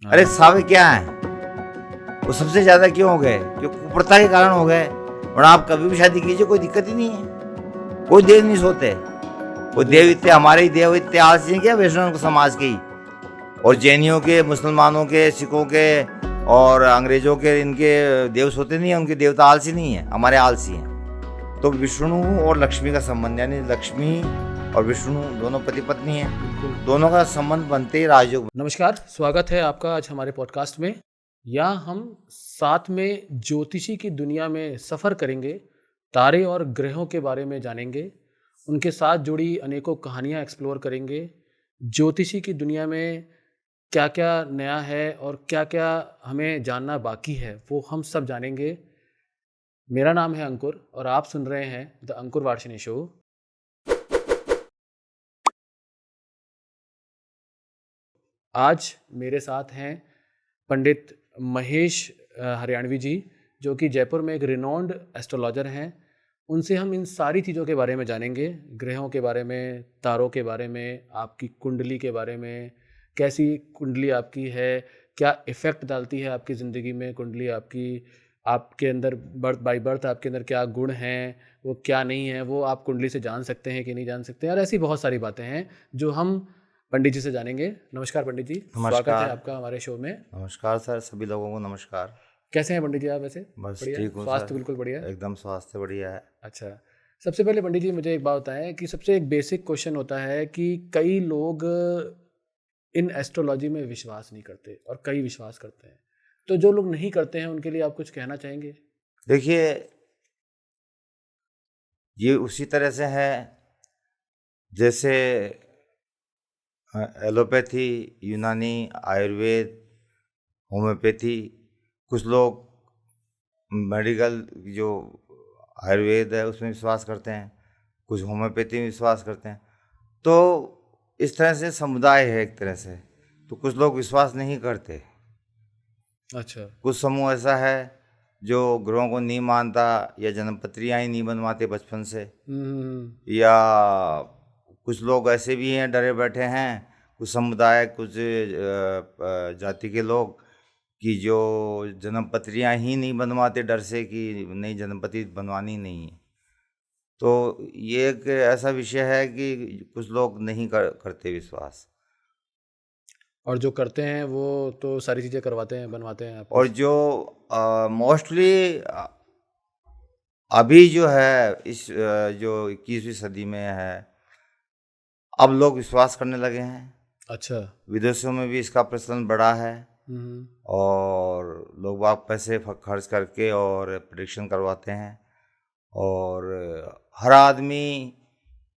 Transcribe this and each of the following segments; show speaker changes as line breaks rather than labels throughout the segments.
अरे सावे क्या है, वो सबसे ज्यादा क्यों हो गए? क्योंकि कुप्रथा के कारण हो गए। और आप कभी भी शादी कीजिए, कोई दिक्कत ही नहीं है। कोई देव नहीं सोते।
तो
वो देव इतने, हमारे ही देव इतने आलसी हैं क्या, वैष्णव समाज के ही? और जैनियों के, मुसलमानों के, सिखों के और अंग्रेजों के, इनके देव सोते नहीं है, उनके देवता आलसी नहीं है, हमारे आलसी हैं। तो विष्णु और लक्ष्मी का संबंध, यानी लक्ष्मी और विष्णु दोनों पति पत्नी हैं,
बिल्कुल।
दोनों का संबंध बनते ही राजयोग।
नमस्कार, स्वागत है आपका आज हमारे पॉडकास्ट में। यहाँ हम साथ में ज्योतिषी की दुनिया में सफ़र करेंगे, तारे और ग्रहों के बारे में जानेंगे, उनके साथ जुड़ी अनेकों कहानियाँ एक्सप्लोर करेंगे। ज्योतिषी की दुनिया में क्या-क्या नया है और क्या-क्या हमें जानना बाकी है, वो हम सब जानेंगे। मेरा नाम है अंकुर और आप सुन रहे हैं द अंकुर वार्शिनी शो। आज मेरे साथ हैं पंडित महेश हरियाणवी जी, जो कि जयपुर में एक रिनोन्ड एस्ट्रोलॉजर हैं। उनसे हम इन सारी चीज़ों के बारे में जानेंगे, ग्रहों के बारे में, तारों के बारे में, आपकी कुंडली के बारे में, कैसी कुंडली आपकी है, क्या इफ़ेक्ट डालती है आपकी ज़िंदगी में कुंडली आपकी, आपके अंदर बर्थ बाय बर्थ आपके अंदर क्या गुण हैं, वो क्या नहीं है, वो आप कुंडली से जान सकते हैं कि नहीं जान सकते हैं, और ऐसी बहुत सारी बातें हैं जो हम पंडित जी से जानेंगे। नमस्कार पंडित जी, स्वागत है
नमस्कार।
आपका हमारे शो में।
नमस्कार सर, सभी लोगों को नमस्कार।
कैसे हैं पंडित जी आप वैसे?
बस
बढ़िया है?
ठीक हूँ
स्वास्थ्य
सर,
बिल्कुल बढ़िया है?
एकदम स्वास्थ्य बढ़िया है।
अच्छा, सबसे पहले पंडित जी मुझे एक बात बताएँ कि सबसे एक बेसिक क्वेश्चन होता है कि कई लोग इन एस्ट्रोलॉजी में विश्वास नहीं करते और कई विश्वास करते हैं। तो जो लोग नहीं करते हैं उनके लिए आप कुछ कहना चाहेंगे?
देखिए, ये उसी तरह से है जैसे एलोपैथी, यूनानी, आयुर्वेद, होम्योपैथी। कुछ लोग मेडिकल जो आयुर्वेद है उसमें विश्वास करते हैं, कुछ होम्योपैथी में विश्वास करते हैं। तो इस तरह से समुदाय है एक तरह से। तो कुछ लोग विश्वास नहीं करते।
अच्छा।
कुछ समूह ऐसा है जो ग्रहों को नहीं मानता, या जन्मपत्रियाँ ही नहीं बनवाते बचपन से। या कुछ लोग ऐसे भी हैं डरे बैठे हैं, कुछ समुदाय, कुछ जाति के लोग, कि जो जन्मपत्रियाँ ही नहीं बनवाते डर से कि नहीं, जन्मपत्री बनवानी नहीं है। तो ये एक ऐसा विषय है कि कुछ लोग नहीं करते विश्वास।
और जो करते हैं वो तो सारी चीज़ें करवाते हैं, बनवाते हैं आपके
और
से।
जो मोस्टली अभी जो है इस जो 21वीं सदी में है, अब लोग विश्वास करने लगे हैं।
अच्छा।
विदेशों में भी इसका प्रचलन बढ़ा है।
हुँ।
और लोग बाग पैसे खर्च करके और प्रेडिक्शन करवाते हैं। और हर आदमी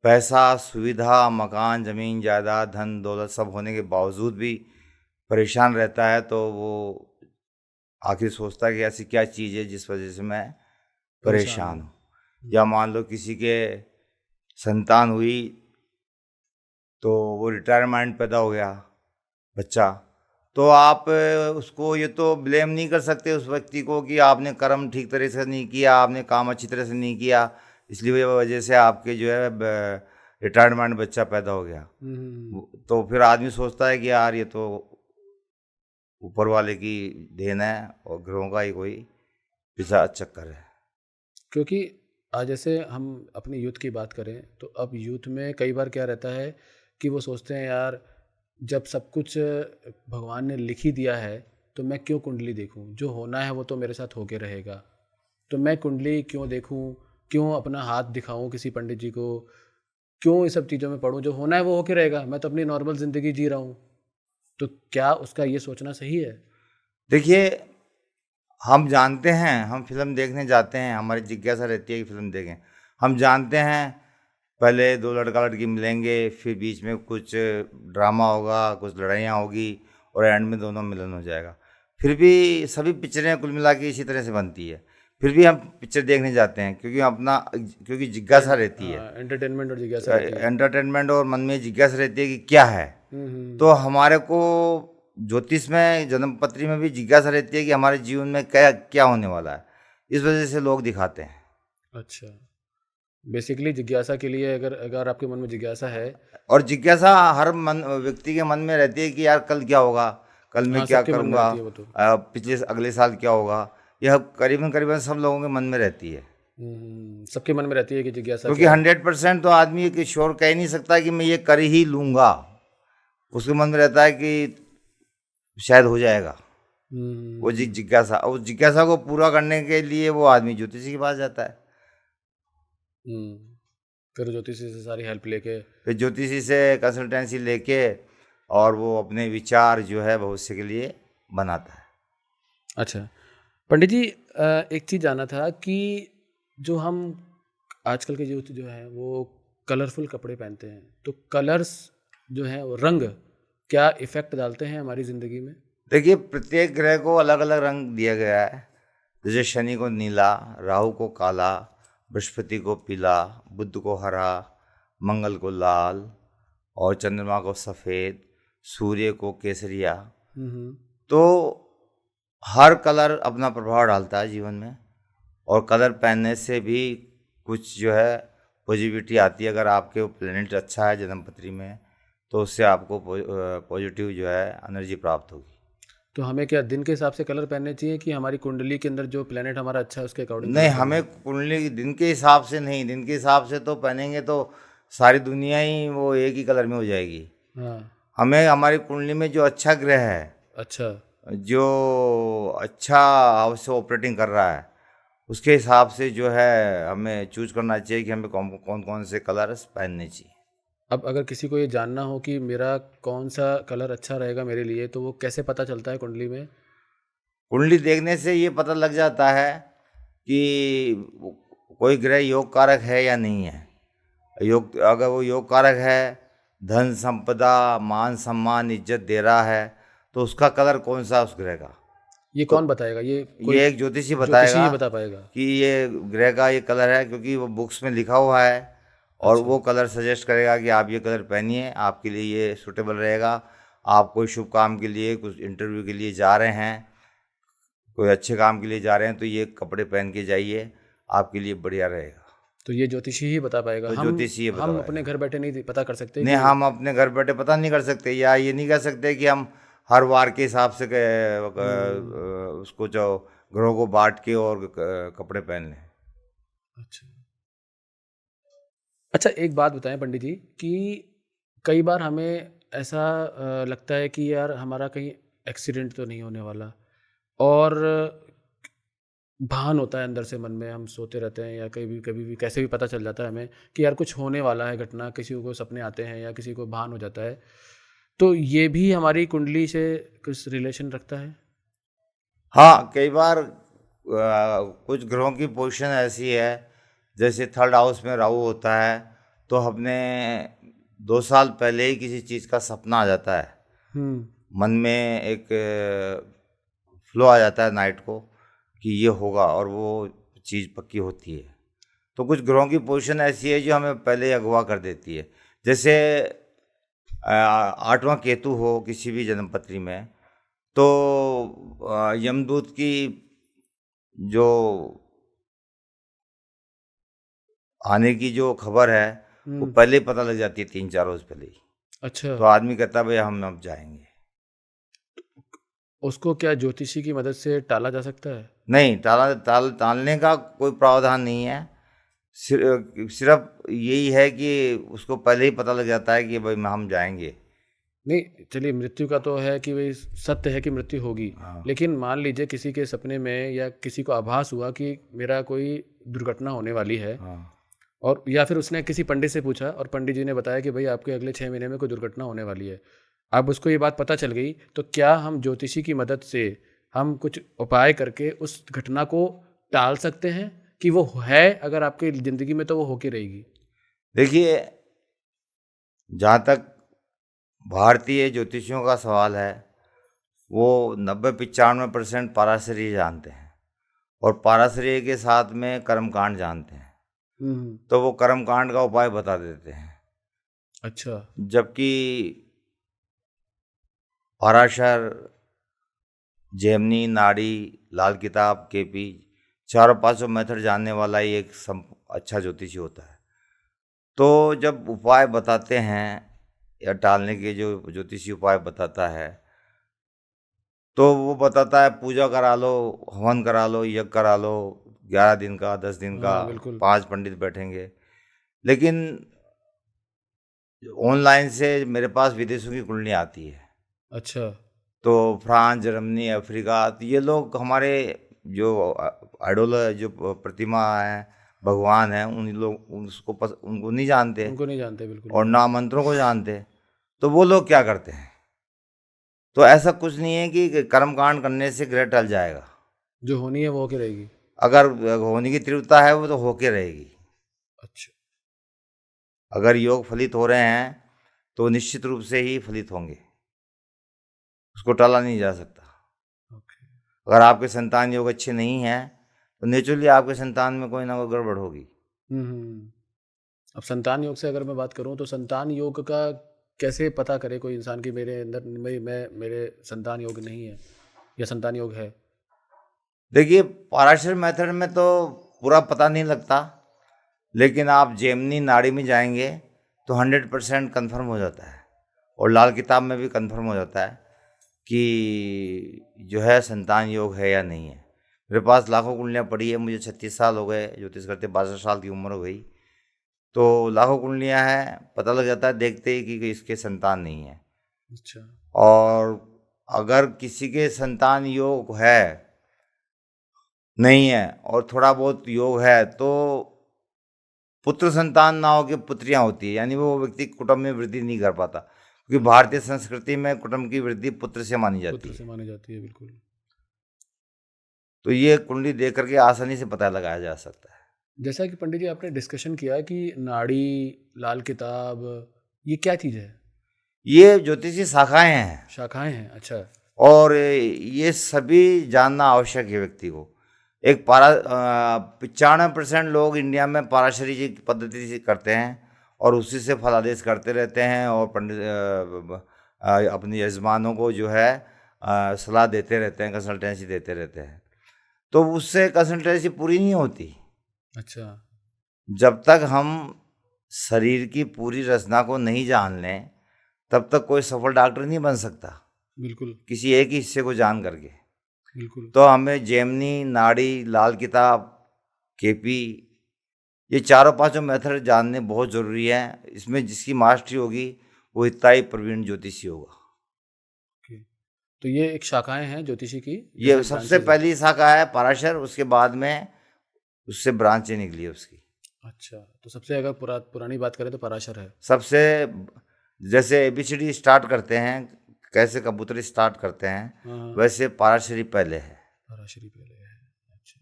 पैसा, सुविधा, मकान, ज़मीन, जायदाद, धन दौलत सब होने के बावजूद भी परेशान रहता है। तो वो आखिर सोचता है कि ऐसी क्या चीज़ है जिस वजह से मैं
परेशान
परेशान
हूँ।
हूँ। या मान लो किसी के संतान हुई, तो वो रिटायरमेंट पैदा हो गया बच्चा, तो आप उसको ये तो ब्लेम नहीं कर सकते उस व्यक्ति को कि आपने कर्म ठीक तरह से नहीं किया, आपने काम अच्छी तरह से नहीं किया, इसलिए वजह से आपके जो है रिटायरमेंट बच्चा पैदा हो गया।
हुँ।
तो फिर आदमी सोचता है कि यार ये तो ऊपर वाले की देन है और ग्रहों का ही कोई पिछा चक्कर है।
क्योंकि जैसे हम अपनी यूथ की बात करें तो अब यूथ में कई बार क्या रहता है कि वो सोचते हैं यार, जब सब कुछ भगवान ने लिख ही दिया है तो मैं क्यों कुंडली देखूं, जो होना है वो तो मेरे साथ होके रहेगा, तो मैं कुंडली क्यों देखूं, क्यों अपना हाथ दिखाऊं किसी पंडित जी को, क्यों ये सब चीज़ों में पढ़ूं, जो होना है वो होके रहेगा, मैं तो अपनी नॉर्मल ज़िंदगी जी रहा हूं। तो क्या उसका ये सोचना सही है?
देखिए, हम जानते हैं, हम फिल्म देखने जाते हैं, हमारी जिज्ञासा रहती है कि फिल्म देखें। हम जानते हैं पहले दो लड़का लड़की मिलेंगे, फिर बीच में कुछ ड्रामा होगा, कुछ लड़ाइयाँ होगी और एंड में दोनों मिलन हो जाएगा। फिर भी सभी पिक्चरें कुल मिला के इसी तरह से बनती है। फिर भी हम पिक्चर देखने जाते हैं क्योंकि जिज्ञासा रहती है।
एंटरटेनमेंट और जिज्ञासा रहती है।
एंटरटेनमेंट और मन में जिज्ञासा रहती है कि क्या है।
हम्म।
तो हमारे को ज्योतिष में, जन्मपत्री में भी जिज्ञासा रहती है कि हमारे जीवन में क्या क्या होने वाला है। इस वजह से लोग दिखाते हैं।
अच्छा, बेसिकली जिज्ञासा के लिए, अगर अगर आपके मन में जिज्ञासा है।
और जिज्ञासा हर मन व्यक्ति के मन में रहती है कि यार कल क्या होगा, कल मैं
हाँ,
क्या
सबके मन में
करूँगा,
रहती है वो तो।
पिछले अगले साल क्या होगा, यह करीबन करीबन सब लोगों के मन में रहती है।
सबके मन में रहती है कि जिज्ञासा
क्योंकि
क्या है।
100% तो आदमी एक श्योर कह ही नहीं सकता कि मैं ये कर ही लूँगा। उसके मन में रहता है कि शायद हो जाएगा। वो जिज्ञासा, उस जिज्ञासा को पूरा करने के लिए वो आदमी ज्योतिषी के पास जाता है।
फिर ज्योतिषी से सारी हेल्प लेके।
फिर ज्योतिषी से कंसल्टेंसी लेके और वो अपने विचार जो है भविष्य के लिए बनाता है।
अच्छा पंडित जी, एक चीज़ जानना था कि जो हम आजकल के यूथ जो है वो कलरफुल कपड़े पहनते हैं, तो कलर्स जो हैं वो रंग क्या इफ़ेक्ट डालते हैं हमारी ज़िंदगी में?
देखिए, प्रत्येक ग्रह को अलग अलग रंग दिया गया है। जैसे शनि को नीला, राहु को काला, बृहस्पति को पीला, बुध को हरा, मंगल को लाल और चंद्रमा को सफ़ेद, सूर्य को केसरिया। तो हर कलर अपना प्रभाव डालता है जीवन में, और कलर पहनने से भी कुछ जो है पॉजिटिविटी आती है। अगर आपके प्लेनेट अच्छा है जन्मपत्री में, तो उससे आपको पॉजिटिव जो है एनर्जी प्राप्त होगी।
तो हमें क्या दिन के हिसाब से कलर पहनने चाहिए कि हमारी कुंडली के अंदर जो प्लेनेट हमारा अच्छा है उसके अकॉर्डिंग
नहीं,
कलर पहनना
हमें
है?
कुंडली दिन के हिसाब से नहीं, दिन के हिसाब से तो पहनेंगे तो सारी दुनिया ही वो एक ही कलर में हो जाएगी।
हाँ।
हमें हमारी कुंडली में जो अच्छा ग्रह है,
अच्छा।
जो अच्छा हाउस से ऑपरेटिंग कर रहा है, उसके हिसाब से जो है हमें चूज करना चाहिए कि हमें कौन कौन कौन से कलर्स पहनने चाहिए।
अब अगर किसी को ये जानना हो कि मेरा कौन सा कलर अच्छा रहेगा मेरे लिए, तो वो कैसे पता चलता है कुंडली में?
कुंडली देखने से ये पता लग जाता है कि कोई ग्रह योग कारक है या नहीं है। योग, अगर वो योग कारक है, धन संपदा मान सम्मान इज्जत दे रहा है, तो उसका कलर कौन सा उस ग्रह का,
ये
तो
कौन बताएगा? ये कोई
ये एक ज्योतिषी
ज्योतिषी ही
बताएगा
बता पाएगा?
कि ये ग्रह का ये कलर है, क्योंकि वो बुक्स में लिखा हुआ है। और
अच्छा।
वो कलर सजेस्ट करेगा कि आप ये कलर पहनिए, आपके लिए ये सूटेबल रहेगा। आप कोई शुभ काम के लिए, कुछ इंटरव्यू के लिए जा रहे हैं, कोई अच्छे काम के लिए जा रहे हैं, तो ये कपड़े पहन के जाइए, आपके लिए बढ़िया रहेगा।
तो ये ज्योतिषी ही बता पाएगा।
तो
हम
ज्योतिषी ये
हम
बताएगा।
अपने घर बैठे नहीं पता कर सकते
नहीं,
कि
हम अपने घर बैठे पता नहीं कर सकते, या ये नहीं कह सकते कि हम हर वार के हिसाब से उसको जो ग्रहों को बांट के और कपड़े पहन लें।
अच्छा। अच्छा, एक बात बताएं पंडित जी कि कई बार हमें ऐसा लगता है कि यार हमारा कहीं एक्सीडेंट तो नहीं होने वाला, और भान होता है अंदर से मन में, हम सोते रहते हैं या कभी भी कैसे भी पता चल जाता है हमें कि यार कुछ होने वाला है घटना, किसी को सपने आते हैं या किसी को भान हो जाता है। तो ये भी हमारी कुंडली से कुछ रिलेशन रखता है?
हाँ, कई बार कुछ ग्रहों की पोजीशन ऐसी है, जैसे थर्ड हाउस में राहु होता है, तो हमने 2 साल पहले ही किसी चीज़ का सपना आ जाता है। मन में एक फ्लो आ जाता है नाइट को कि ये होगा, और वो चीज़ पक्की होती है। तो कुछ ग्रहों की पोजीशन ऐसी है जो हमें पहले ही अगवा कर देती है। जैसे 8वां केतु हो किसी भी जन्मपत्री में, तो यमदूत की जो आने की जो खबर है, वो पहले ही पता लग जाती है, 3-4 रोज पहले ही।
अच्छा।
तो आदमी कहता है भाई हम अब जाएंगे।
उसको क्या ज्योतिषी की मदद से टाला जा सकता है?
नहीं, टालने का कोई प्रावधान नहीं है। सिर्फ यही है कि उसको पहले ही पता लग जाता है कि भाई हम जाएंगे।
नहीं, चलिए, मृत्यु का तो है कि भाई सत्य है कि मृत्यु होगी।
हाँ।
लेकिन मान लीजिए किसी के सपने में या किसी को आभास हुआ कि मेरा कोई दुर्घटना होने वाली है,
हाँ।
और या फिर उसने किसी पंडित से पूछा और पंडित जी ने बताया कि भाई आपके अगले 6 महीने में कोई दुर्घटना होने वाली है। अब उसको ये बात पता चल गई, तो क्या हम ज्योतिषी की मदद से हम कुछ उपाय करके उस घटना को टाल सकते हैं कि वो है अगर आपकी ज़िंदगी में तो वो होके रहेगी?
देखिए, जहाँ तक भारतीय ज्योतिषियों का सवाल है, वो 90-95% पाराशरीय जानते हैं, और पाराशरीय के साथ में कर्मकांड जानते हैं। तो वो कर्मकांड का उपाय बता देते हैं।
अच्छा।
जबकि पराशर, जेमिनी, नाड़ी, लाल किताब, केपी, चारों पांचों मेथड जानने वाला ही एक अच्छा ज्योतिषी होता है। तो जब उपाय बताते हैं या टालने के जो ज्योतिषी उपाय बताता है, तो वो बताता है पूजा करा लो, हवन करा लो, यज्ञ करा लो, 11 दिन का, 10 दिन का,
हाँ बिल्कुल।
5 पंडित बैठेंगे। लेकिन ऑनलाइन से मेरे पास विदेशों की कुंडली आती है,
अच्छा।
तो फ्रांस, जर्मनी, अफ्रीका, तो ये लोग हमारे जो आइडोल जो प्रतिमा है, भगवान है, उन लोग उनको नहीं जानते
उनको नहीं जानते बिल्कुल
और
भी।
ना मंत्रों को जानते। तो वो लोग क्या करते हैं, तो ऐसा कुछ नहीं है कि कर्मकांड करने से ग्रह टल जाएगा।
जो होनी है वो होके रहेगी।
अगर होने की तीव्रता है वो तो होके रहेगी।
अच्छा।
अगर योग फलित हो रहे हैं तो निश्चित रूप से ही फलित होंगे, उसको टाला नहीं जा सकता।
ओके।
अगर आपके संतान योग अच्छे नहीं हैं तो नेचुरली आपके संतान में कोई ना कोई गड़बड़ होगी।
हम्म। अब संतान योग से अगर मैं बात करूं तो संतान योग का कैसे पता करे कोई इंसान कि मेरे अंदर मेरे संतान योग नहीं है या संतान योग है?
देखिए, पाराशर मेथड में तो पूरा पता नहीं लगता, लेकिन आप जेमिनी नाड़ी में जाएंगे तो 100% कन्फर्म हो जाता है, और लाल किताब में भी कन्फर्म हो जाता है कि जो है संतान योग है या नहीं है। मेरे पास लाखों कुंडलियाँ पड़ी है, मुझे 36 साल हो गए ज्योतिष करते, 62 साल की उम्र हो गई, तो लाखों कुंडलियाँ हैं, पता लग जाता है देखते ही कि इसके संतान नहीं है।
अच्छा।
और अगर किसी के संतान योग है, नहीं है, और थोड़ा बहुत योग है, तो पुत्र संतान ना हो के पुत्रियां होती है, यानी वो व्यक्ति कुटुंब में वृद्धि नहीं कर पाता, क्योंकि भारतीय संस्कृति में कुटुंब की वृद्धि पुत्र से मानी जाती
पुत्र से
है।
मानी जाती है बिल्कुल।
तो ये कुंडली देख करके आसानी से पता लगाया जा सकता है।
जैसा कि पंडित जी आपने डिस्कशन किया कि नाड़ी, लाल किताब, ये क्या चीज़ है?
ये ज्योतिषी शाखाएं हैं,
शाखाएं हैं, अच्छा।
और ये सभी जानना आवश्यक है व्यक्ति को। एक 95% लोग इंडिया में पाराशरी जी की पद्धति से करते हैं और उसी से फलादेश करते रहते हैं, और पंडित अपने यजमानों को जो है सलाह देते रहते हैं, कंसल्टेंसी देते रहते हैं, तो उससे कंसल्टेंसी पूरी नहीं होती।
अच्छा।
जब तक हम शरीर की पूरी रचना को नहीं जान लें तब तक कोई सफल डॉक्टर नहीं बन सकता,
बिल्कुल।
किसी एक ही हिस्से को जान करके।
बिल्कुल।
तो हमें जेमिनी, नाड़ी, लाल किताब, केपी, ये चारों पांचों मेथड जानने बहुत ज़रूरी हैं। इसमें जिसकी मास्टरी होगी वो इतना ही प्रवीण ज्योतिषी होगा।
ओके। तो ये एक शाखाएं हैं ज्योतिषी की,
ये
जैसे
सबसे
ब्रांचेज है।
पहली शाखा है पराशर, उसके बाद में उससे ब्रांचें निकली है उसकी।
अच्छा, तो सबसे अगर पुरानी बात करें तो पराशर है।
सबसे जैसे एबीसीडी स्टार्ट करते हैं, कैसे कबूतरी स्टार्ट करते हैं,
हाँ।
वैसे पराशरी पहले है।
पराशरी पहले है। अच्छा।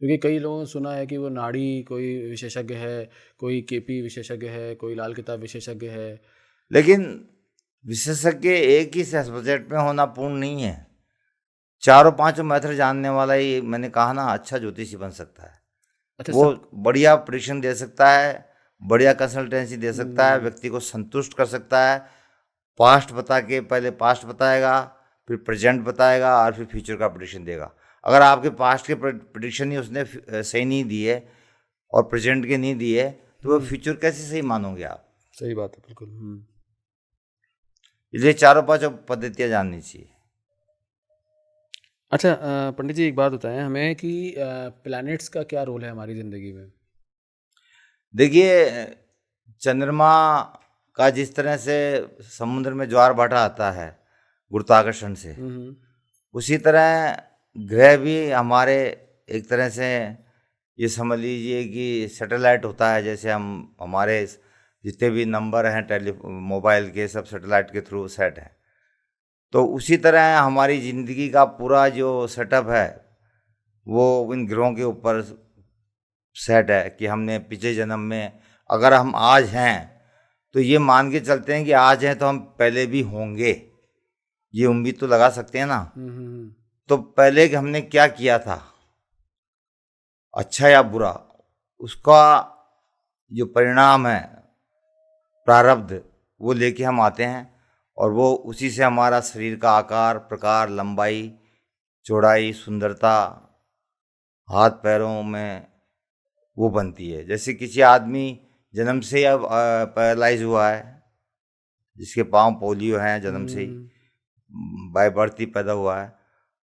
क्योंकि कई लोगों ने सुना है कि वो नाड़ी कोई विशेषज्ञ है, कोई केपी विशेषज्ञ है, कोई लाल किताब विशेषज्ञ है।
लेकिन विशेषज्ञ एक ही सब्जेक्ट में होना पूर्ण नहीं है। चारों पांचों मेथड जानने वाला ही, मैंने कहा ना, अच्छा ज्योतिषी बन सकता है।
अच्छा
वो
सब।
बढ़िया प्रेडिक्शन दे सकता है, बढ़िया कंसल्टेंसी दे सकता है,
हम्म।
व्यक्ति को संतुष्ट कर सकता है। पास्ट बता के, पहले पास्ट बताएगा, फिर प्रेजेंट बताएगा, और फिर फ्यूचर का प्रेडिक्शन देगा। अगर आपके पास्ट के प्रेडिक्शन ही उसने सही नहीं दिए और प्रेजेंट के नहीं दिए, तो वो फ्यूचर कैसे सही मानोगे आप?
सही बात है बिल्कुल।
इसलिए चारों पांचों पद्धतियाँ जाननी चाहिए।
अच्छा, पंडित जी एक बात बताएं हमें कि प्लैनेट्स का क्या रोल है हमारी ज़िंदगी में?
देखिए, चंद्रमा का जिस तरह से समुद्र में ज्वार भाटा आता है गुरुत्वाकर्षण से,
हम्म।
उसी तरह ग्रह भी हमारे एक तरह से, ये समझ लीजिए कि सैटेलाइट होता है। जैसे हम, हमारे जितने भी नंबर हैं मोबाइल के, सब सैटेलाइट के थ्रू सेट हैं। तो उसी तरह हमारी ज़िंदगी का पूरा जो सेटअप है वो इन ग्रहों के ऊपर सेट है कि हमने पिछले जन्म में, अगर हम आज हैं तो ये मान के चलते हैं कि आज हैं तो हम पहले भी होंगे, ये उम्मीद तो लगा सकते हैं ना। तो पहले कि हमने क्या किया था, अच्छा या बुरा, उसका जो परिणाम है, प्रारब्ध, वो लेके हम आते हैं, और वो उसी से हमारा शरीर का आकार, प्रकार, लंबाई, चौड़ाई, सुंदरता, हाथ पैरों में वो बनती है। जैसे किसी आदमी जन्म से अब पैरालाइज हुआ है, जिसके पांव पोलियो हैं जन्म से ही, बाय बर्थ ही पैदा हुआ है,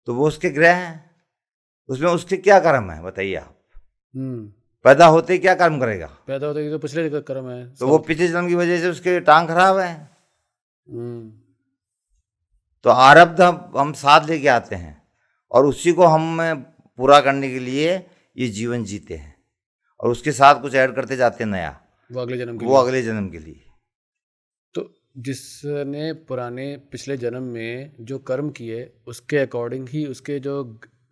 तो वो उसके ग्रह हैं, उसमें उसके क्या कर्म है बताइए आप।
हम्म।
पैदा होते ही क्या कर्म करेगा,
पैदा होते ही तो पिछले कर्म है
तो वो पिछले जन्म की वजह से उसके टांग खराब है।
हम्म।
तो आरब्ध हम साथ लेके आते हैं और उसी को हम पूरा करने के लिए ये जीवन जीते हैं और उसके साथ कुछ ऐड करते जाते हैं नया,
वो अगले जन्म के
वो
लिए।
अगले जन्म के लिए।
तो जिसने पुराने पिछले जन्म में जो कर्म किए उसके अकॉर्डिंग ही उसके जो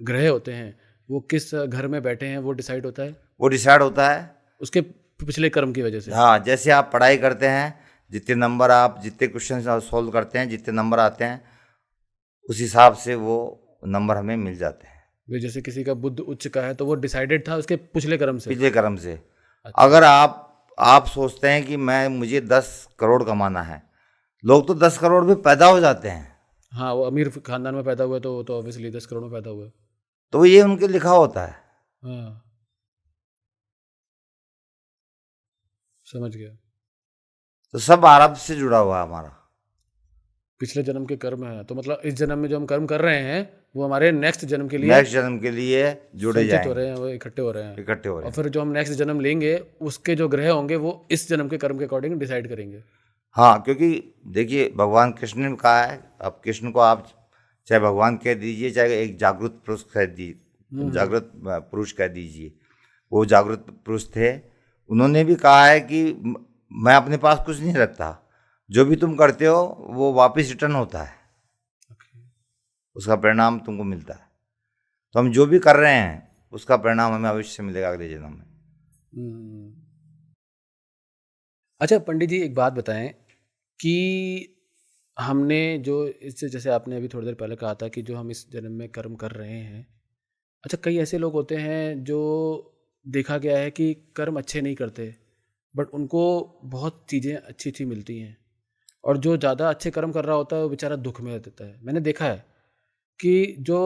ग्रह होते हैं वो किस घर में बैठे हैं वो डिसाइड होता है
वो डिसाइड होता है
उसके पिछले कर्म की वजह से।
हाँ, जैसे आप पढ़ाई करते हैं, जितने नंबर आप जितने क्वेश्चन सॉल्व करते हैं, जितने नंबर आते हैं उस हिसाब से वो नंबर हमें मिल जाते हैं
वे जैसे किसी का बुद्ध उच्च का है तो वो डिसाइडेड था उसके पिछले कर्म से।
पिछले कर्म से।
अच्छा।
अगर आप सोचते हैं कि मुझे 10 करोड़ कमाना है, लोग तो 10 करोड़ में पैदा हो जाते हैं,
हाँ वो अमीर खानदान में पैदा हुए तो वो तो ऑब्वियसली 10 करोड़ में पैदा हुए।
तो ये उनके लिखा होता है।
हाँ समझ गया।
तो सब आरब्ध से जुड़ा हुआ है हमारा।
पिछले जन्म के कर्म है तो मतलब इस जन्म में जो हम कर्म कर रहे हैं वो हमारे नेक्स्ट जन्म के लिए
नेक्स्ट जन्म के लिए जुड़े
संचित हो
जाएंगे,
रहे हैं, वो इकट्ठे हो रहे हैं।
इकट्ठे हो रहे
और
हैं।
फिर जो हम नेक्स्ट जन्म लेंगे उसके जो ग्रह होंगे वो इस जन्म के कर्म के अकॉर्डिंग डिसाइड करेंगे।
हाँ, क्योंकि देखिए भगवान कृष्ण ने कहा है, अब कृष्ण को आप चाहे भगवान कह दीजिए चाहे एक जागृत पुरुष कह दीजिए, जागृत पुरुष कह दीजिए, वो जागृत पुरुष थे। उन्होंने भी कहा है कि मैं अपने पास कुछ नहीं रखता, जो भी तुम करते हो वो वापस रिटर्न होता है, उसका परिणाम तुमको मिलता है। तो हम जो भी कर रहे हैं उसका परिणाम हमें अवश्य मिलेगा अगले जन्म में।
अच्छा पंडित जी एक बात बताएं कि हमने जो इससे जैसे आपने अभी थोड़ी देर पहले कहा था कि जो हम इस जन्म में कर्म कर रहे हैं, अच्छा कई ऐसे लोग होते हैं जो देखा गया है कि कर्म अच्छे नहीं करते बट उनको बहुत चीज़ें अच्छी अच्छी मिलती हैं और जो ज़्यादा अच्छे कर्म कर रहा होता है वो बेचारा दुख में रहता है। मैंने देखा है कि जो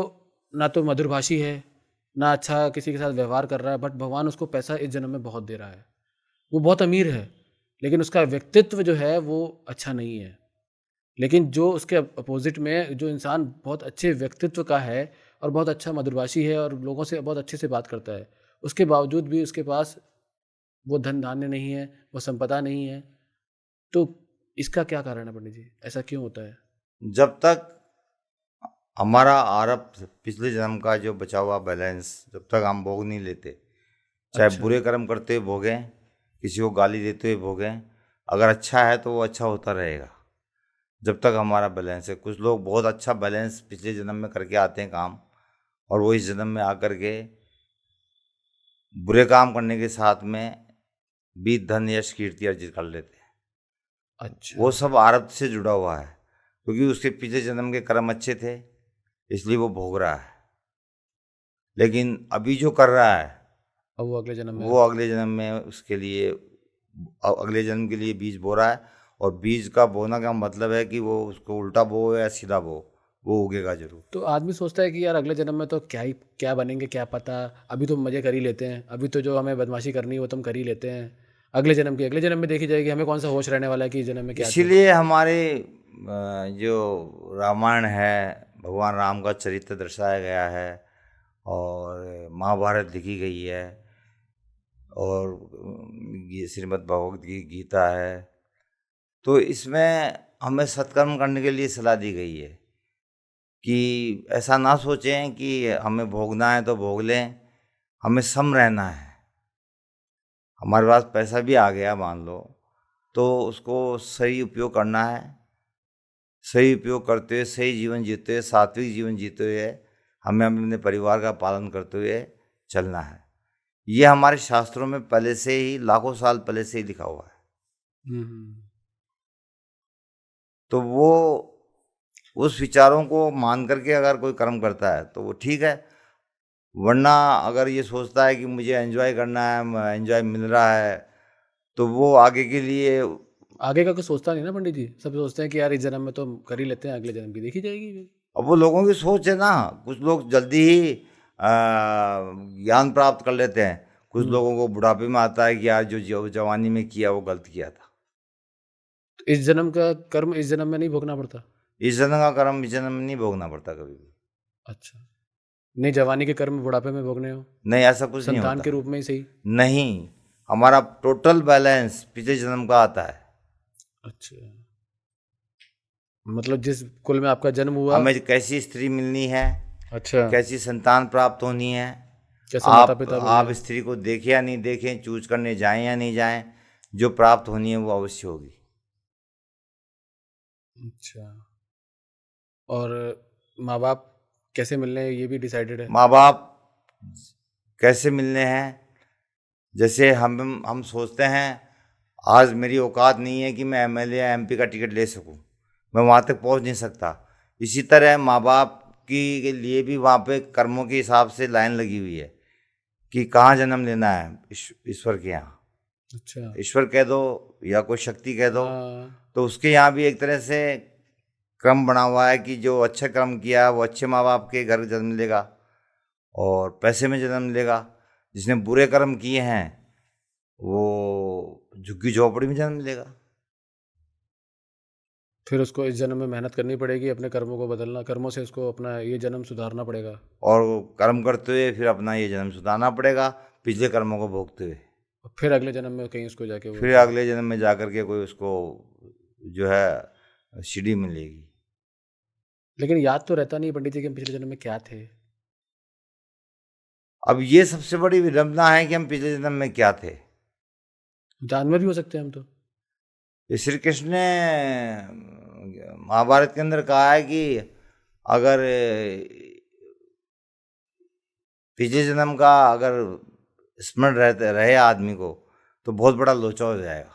ना तो मधुरभाषी है ना अच्छा किसी के साथ व्यवहार कर रहा है बट भगवान उसको पैसा इस जन्म में बहुत दे रहा है, वो बहुत अमीर है लेकिन उसका व्यक्तित्व जो है वो अच्छा नहीं है। लेकिन जो उसके अपोजिट में जो इंसान बहुत अच्छे व्यक्तित्व का है और बहुत अच्छा मधुरभाषी है और लोगों से बहुत अच्छे से बात करता है, उसके बावजूद भी उसके पास वो धन धान्य नहीं है, वो संपदा नहीं है। तो इसका क्या कारण है पंडित जी, ऐसा क्यों होता है?
जब तक हमारा आरब्ध पिछले जन्म का जो बचा हुआ बैलेंस जब तक हम भोग नहीं लेते, चाहे
अच्छा।
बुरे कर्म करते हुए भोगें, किसी को गाली देते हुए भोगें, अगर अच्छा है तो वो अच्छा होता रहेगा जब तक हमारा बैलेंस है। कुछ लोग बहुत अच्छा बैलेंस पिछले जन्म में करके आते हैं काम, और वो इस जन्म में आकर के बुरे काम करने के साथ में भी धन यश कीर्ति अर्जित कर लेते हैं।
अच्छा।
वो सब आरब्ध से जुड़ा हुआ है, क्योंकि उसके पिछले जन्म के कर्म अच्छे थे इसलिए वो भोग रहा है। लेकिन अभी जो कर रहा है
अब वो अगले जन्म में
वो अगले जन्म में उसके लिए अगले जन्म के लिए बीज बो रहा है, और बीज का बोना का मतलब है कि वो उसको उल्टा बो या सीधा बो, वो उगेगा जरूर।
तो आदमी सोचता है कि यार अगले जन्म में तो क्या बनेंगे क्या पता, अभी तो मज़े कर ही लेते हैं, अभी तो जो हमें बदमाशी करनी है वो तो हम कर ही लेते हैं। अगले जन्म में देखी जाएगी, हमें कौन सा होश रहने वाला है कि इस जन्म में क्या थे।
इसीलिए हमारे जो रामायण है, भगवान राम का चरित्र दर्शाया गया है और महाभारत लिखी गई है और ये श्रीमद् भगवद गीता है। तो इसमें हमें सत्कर्म करने के लिए सलाह दी गई है कि ऐसा ना सोचें कि हमें भोगना है तो भोग लें, हमें सम रहना है। हमारे पास पैसा भी आ गया मान लो, तो उसको सही उपयोग करना है, सही उपयोग करते हुए सही जीवन जीते हुए सात्विक जीवन जीते हुए हमें अपने परिवार का पालन करते हुए चलना है। ये हमारे शास्त्रों में पहले से ही लाखों साल पहले से ही लिखा हुआ है।
हम्म।
तो वो उस विचारों को मान करके अगर कोई कर्म करता है तो वो ठीक है, वरना अगर ये सोचता है कि मुझे एंजॉय करना है, एंजॉय मिल रहा है, तो वो आगे के लिए
आगे का कुछ सोचता नहीं ना पंडित जी, सब सोचते हैं कि यार इस जन्म में तो हम कर ही लेते हैं, अगले जन्म की देखी जाएगी फिर।
अब वो लोगों की सोच है ना। कुछ लोग जल्दी ही ज्ञान प्राप्त कर लेते हैं, कुछ लोगों को बुढ़ापे में आता है कि यार जो जवानी में किया वो गलत किया था।
तो इस जन्म का कर्म इस जन्म में नहीं भोगना पड़ता?
इस जन्म का कर्म इस जन्म में नहीं भोगना पड़ता कभी भी।
अच्छा, नहीं जवानी के कर्म बुढ़ापे में भोगने हो,
नहीं, ऐसा कुछ नहीं
संतान
होता।
के रूप में ही सही।
नहीं, हमारा टोटल बैलेंस पिछले जन्म का आता है।
अच्छा, मतलब जिस कुल में आपका जन्म हुआ।
हमें कैसी स्त्री मिलनी है,
अच्छा,
कैसी संतान प्राप्त होनी है,
कैसे माता
आप
पिता बनने
आप
हैं।
स्त्री को देखें या नहीं देखें, चूज करने जाएं या नहीं जाएं, जो प्राप्त होनी है वो अवश्य होगी।
अच्छा, और माँ बाप कैसे मिलने हैं ये भी डिसाइडेड है।
माँ बाप कैसे मिलने हैं, जैसे हम सोचते हैं आज मेरी औकात नहीं है कि मैं एमएलए या एमपी का टिकट ले सकूं, मैं वहाँ तक पहुँच नहीं सकता। इसी तरह माँ बाप की के लिए भी वहाँ पे कर्मों के हिसाब से लाइन लगी हुई है कि कहाँ जन्म लेना है, ईश्वर के यहाँ।
अच्छा,
ईश्वर कह दो या कोई शक्ति कह दो,
हाँ,
तो उसके यहाँ भी एक तरह से क्रम बना हुआ है कि जो अच्छा कर्म किया वो अच्छे माँ बाप के घर जन्म लेगा और पैसे में जन्म लेगा। जिसने बुरे कर्म किए हैं वो झुग्गी झोपड़ी में जन्म लेगा।
फिर उसको इस जन्म में मेहनत करनी पड़ेगी, अपने कर्मों को बदलना, कर्मों से उसको अपना ये जन्म सुधारना पड़ेगा।
और कर्म करते हुए फिर अपना ये जन्म सुधारना पड़ेगा, पिछले कर्मों को भोगते हुए।
और फिर अगले जन्म में कहीं उसको जाके वो
फिर अगले जन्म में जाकर के कोई उसको जो है सीढ़ी मिलेगी।
लेकिन याद तो रहता नहीं पंडित जी कि हम पिछले जन्म में क्या थे।
अब ये सबसे बड़ी विडंबना है कि हम पिछले जन्म में क्या थे।
जानवर भी हो सकते हैं हम तो।
ये श्री कृष्ण ने महाभारत के अंदर कहा है कि अगर पिछले जन्म का अगर स्मरण रहते रहे आदमी को तो बहुत बड़ा लोचा हो जाएगा।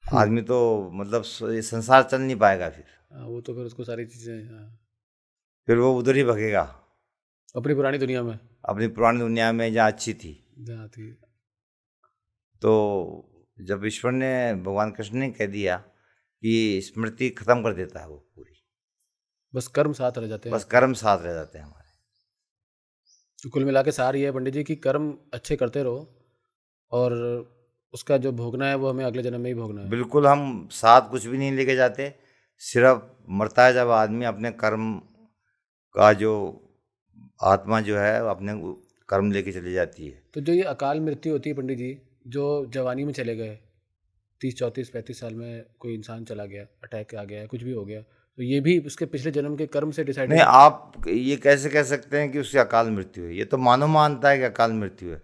आदमी तो मतलब ये संसार चल नहीं पाएगा फिर।
हाँ, वो तो फिर उसको सारी चीज़ें, हाँ,
फिर वो उधर ही भगेगा
अपनी पुरानी दुनिया में
अपनी पुरानी दुनिया में जहाँ अच्छी थी।
जहाँ थी।
तो जब ईश्वर ने भगवान कृष्ण ने कह दिया कि स्मृति खत्म कर देता है वो पूरी,
बस कर्म साथ रह जाते हैं
बस
आपके।
कर्म साथ रह जाते हैं हमारे।
तो कुल मिला के सार ये है पंडित जी कि कर्म अच्छे करते रहो और उसका जो भोगना है वो हमें अगले जन्म में ही भोगना है।
बिल्कुल, हम साथ कुछ भी नहीं लेके जाते, सिर्फ मरता है जब आदमी अपने कर्म का जो आत्मा जो है वो अपने कर्म लेके चली जाती है।
तो जो ये अकाल मृत्यु होती है पंडित जी, जो जवानी में चले गए, 30 34 35 साल में कोई इंसान चला गया, अटैक आ गया, कुछ भी हो गया, तो ये भी उसके पिछले जन्म के कर्म से
नहीं,
डिसाइडेड है।
आप ये कैसे कह सकते हैं कि उससे अकाल मृत्यु है? ये तो मानव मानता है कि अकाल मृत्यु है।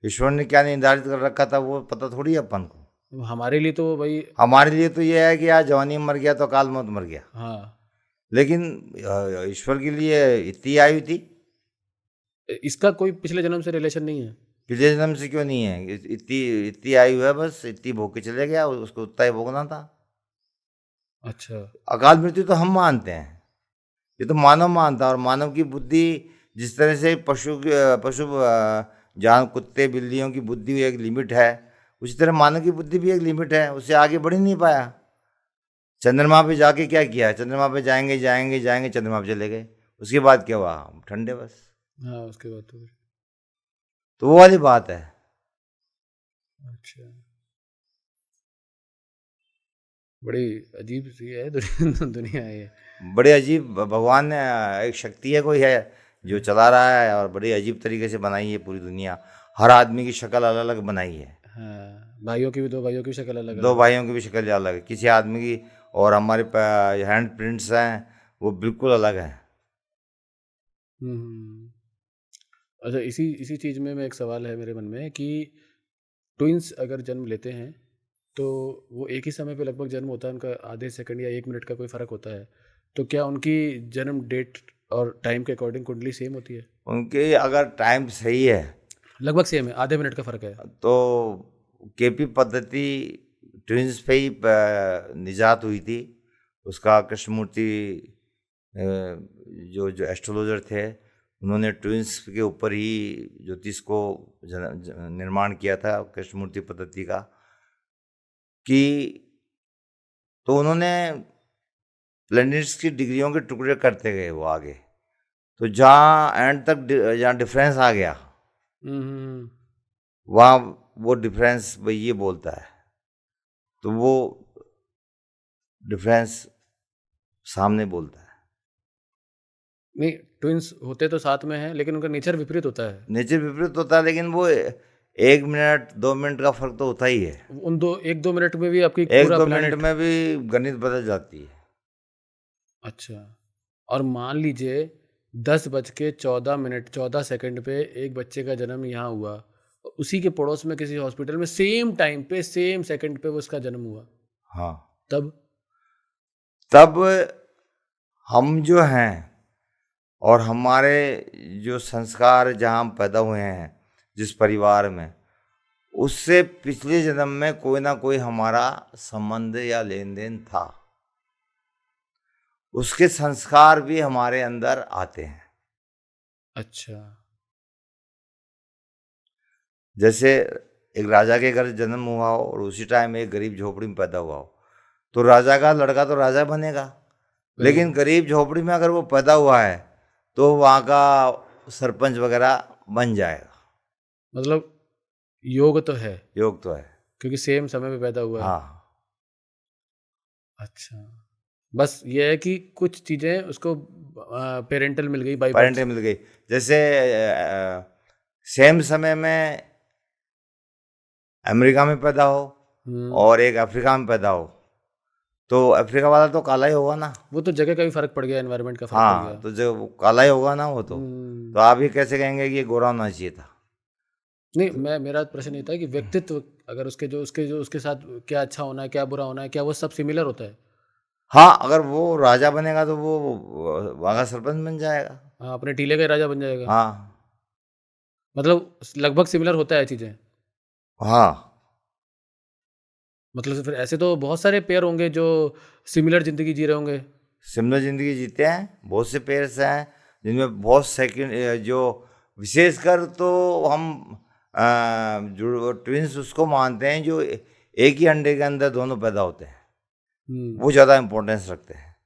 ईश्वर ने क्या निर्धारित कर रखा था वो पता थोड़ी है अपन को।
हमारे लिए तो भाई।
हमारे लिए तो ये है कि आज जवानी में मर गया तो अकाल मौत मर गया,
हाँ,
लेकिन ईश्वर के लिए इतनी आयु थी।
इसका कोई पिछले जन्म से रिलेशन नहीं है।
पिछले जन्म से क्यों नहीं है? इतनी इतनी आयु है, बस इतनी भोग के चले गया, उसको उतना ही भोगना था।
अच्छा,
अकाल मृत्यु तो हम मानते हैं, ये तो मानव मानता है। और मानव की बुद्धि जिस तरह से पशु जहाँ कुत्ते बिल्लियों की बुद्धि एक लिमिट है, उसी तरह मानव की बुद्धि भी एक लिमिट है, उससे आगे बढ़ ही नहीं पाया। चंद्रमा पे जाके क्या किया? चंद्रमा पे जाएंगे जाएंगे जाएंगे, चंद्रमा पे चले गए, उसके बाद क्या हुआ? हम ठंडे बस।
हाँ, उसके बाद तो फिर।
तो वो वाली बात है।
अच्छा, बड़ी अजीब सी है दुनिया दुनिया है ये।
बड़े अजीब, भगवान ने एक शक्ति है कोई है जो चला रहा है, और बड़ी अजीब तरीके से बनाई है पूरी दुनिया। हर आदमी की शक्ल अलग अलग बनाई है।
हाँ, भाइयों की भी, दो भाइयों की शक्ल अलग
दो
अलग है।
भाइयों की भी शक्ल अलग है किसी आदमी की, और हमारे हैंड प्रिंट्स हैं वो बिल्कुल अलग हैं।
हम्म। अच्छा, इसी इसी चीज़ में एक सवाल है मेरे मन में कि ट्विंस अगर जन्म लेते हैं तो वो एक ही समय पे लगभग जन्म होता है उनका, आधे सेकंड या 1 मिनट का कोई फ़र्क होता है, तो क्या उनकी जन्म डेट और टाइम के अकॉर्डिंग कुंडली सेम होती है?
उनके अगर टाइम सही है
लगभग सेम है, आधे मिनट का फ़र्क है।
तो केपी पद्धति ट्विंस पे ही निजात हुई थी। उसका कृष्णमूर्ति जो जो एस्ट्रोलॉजर थे उन्होंने ट्विंस के ऊपर ही ज्योतिष को निर्माण किया था कृष्णमूर्ति पद्धति का। कि तो उन्होंने प्लैनेट्स की डिग्रियों के टुकड़े करते गए वो आगे, तो जहाँ एंड तक जहाँ डिफरेंस आ गया
हम्म।
वहाँ वो डिफरेंस भाई ये बोलता है, तो वो डिफरेंस सामने बोलता है।
नहीं, ट्विंस होते तो साथ में हैं, लेकिन उनका नेचर विपरीत होता है।
नेचर विपरीत होता है, लेकिन वो 1 मिनट 2 मिनट का फर्क तो होता ही है।
उन 1-2 मिनट में भी आपकी
एक
पूरा
दो
प्लैनेट।
मिनट में भी गणित बदल जाती है।
अच्छा, और मान लीजिए 10:14 14 सेकंड पे एक बच्चे का जन्म यहाँ हुआ, उसी के पड़ोस में किसी हॉस्पिटल में सेम टाइम पे सेम सेकंड पे वो उसका जन्म हुआ,
हाँ,
तब
तब हम जो हैं और हमारे जो संस्कार जहाँ हम पैदा हुए हैं, जिस परिवार में, उससे पिछले जन्म में कोई ना कोई हमारा संबंध या लेन देन था। उसके संस्कार भी हमारे अंदर आते हैं।
अच्छा।
जैसे एक राजा के घर जन्म हुआ हो और उसी टाइम एक गरीब झोपड़ी में पैदा हुआ हो, तो राजा का लड़का तो राजा बनेगा, लेकिन गरीब झोपड़ी में अगर वो पैदा हुआ है तो वहाँ का सरपंच वगैरह बन जाएगा।
मतलब योग तो है,
योग तो है।
क्योंकि सेम समय पे पैदा हुआ है।
हाँ,
अच्छा, बस ये है कि कुछ चीजें उसको पेरेंटल मिल गई, बाई
पेरेंट
बर्थ।
मिल गई। जैसे सेम समय में अमेरिका में पैदा हो और एक अफ्रीका में पैदा हो, तो अफ्रीका वाला तो काला ही होगा ना।
वो तो जगह का भी फर्क पड़ गया, एनवायरनमेंट का फर्क पड़
हाँ,
गया।
तो जो वो काला ही होगा ना वो तो आप ही कैसे कहेंगे कि ये गोरा होना चाहिए था।
नहीं, मेरा प्रश्न ये था कि व्यक्तित्व अगर उसके साथ क्या अच्छा होना है, क्या बुरा होना है, क्या वो सब सिमिलर होता है?
हाँ, अगर वो राजा बनेगा तो वो वहाँ का सरपंच बन जाएगा।
हाँ, अपने टीले का ही राजा बन जाएगा।
हाँ,
मतलब लगभग सिमिलर होता है चीजें।
हाँ,
मतलब फिर ऐसे तो बहुत सारे पेयर होंगे जो सिमिलर जिंदगी जी रहे होंगे।
सिमिलर जिंदगी जीते हैं, बहुत से पेयर्स हैं जिनमें बहुत सेकंड जो विशेषकर तो हम जो ट्विंस उसको मानते हैं जो एक ही अंडे के अंदर दोनों पैदा होते हैं, वो ज़्यादा इम्पोर्टेंस रखते हैं।